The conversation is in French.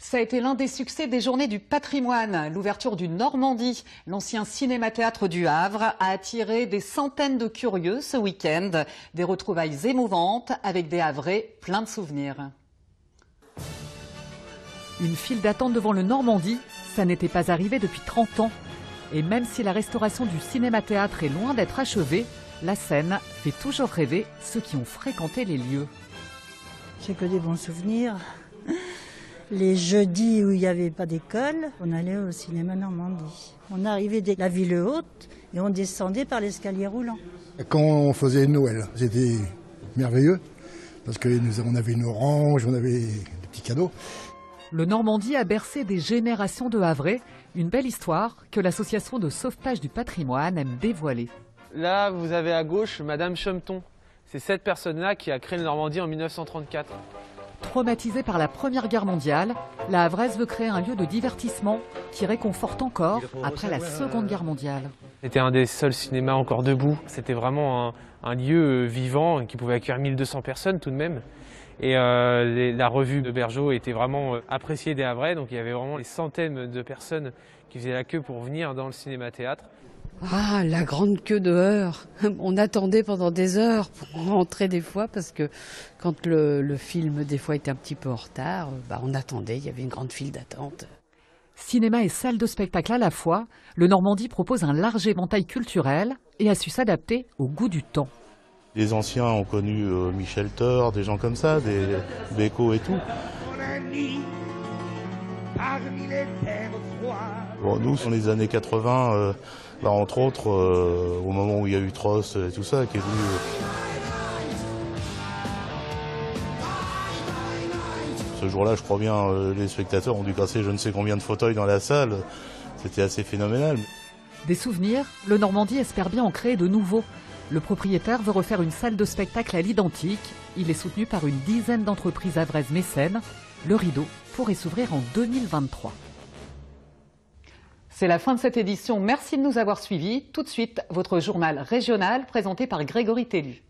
Ça a été l'un des succès des Journées du patrimoine. L'ouverture du Normandie, l'ancien cinéma-théâtre du Havre, a attiré des centaines de curieux ce week-end. Des retrouvailles émouvantes avec des Havrais pleins de souvenirs. Une file d'attente devant le Normandie, ça n'était pas arrivé depuis 30 ans. Et même si la restauration du cinéma-théâtre est loin d'être achevée, la scène fait toujours rêver ceux qui ont fréquenté les lieux. J'ai que des bons souvenirs. Les jeudis où il n'y avait pas d'école, on allait au cinéma Normandie. On arrivait de la ville haute et on descendait par l'escalier roulant. Quand on faisait Noël, c'était merveilleux parce qu'on avait une orange, on avait des petits cadeaux. Le Normandie a bercé des générations de Havrais, une belle histoire que l'association de sauvetage du patrimoine aime dévoiler. Là, vous avez à gauche Madame Chumton. C'est cette personne-là qui a créé le Normandie en 1934. Traumatisée par la Première Guerre mondiale, la Havraise veut créer un lieu de divertissement qui réconforte encore après la Seconde Guerre mondiale. C'était un des seuls cinémas encore debout. C'était vraiment un lieu vivant qui pouvait accueillir 1200 personnes tout de même. Et la revue de Bergeau était vraiment appréciée des Havrais, donc il y avait vraiment des centaines de personnes qui faisaient la queue pour venir dans le cinéma-théâtre. Ah, la grande queue dehors. On attendait pendant des heures pour rentrer des fois parce que quand le film des fois était un petit peu en retard, on attendait, il y avait une grande file d'attente. Cinéma et salle de spectacle à la fois, le Normandie propose un large éventail culturel et a su s'adapter au goût du temps. Les anciens ont connu Michel Thor, des gens comme ça, des Beko et tout. Bon, nous, dans les années 80, entre autres, au moment où il y a eu Tross et tout ça, qui est venu... Ce jour-là, je crois bien, les spectateurs ont dû casser je ne sais combien de fauteuils dans la salle. C'était assez phénoménal. Des souvenirs, le Normandie espère bien en créer de nouveaux. Le propriétaire veut refaire une salle de spectacle à l'identique. Il est soutenu par une dizaine d'entreprises havraises mécènes. Le rideau pourrait s'ouvrir en 2023. C'est la fin de cette édition. Merci de nous avoir suivis. Tout de suite, votre journal régional présenté par Grégory Tellu.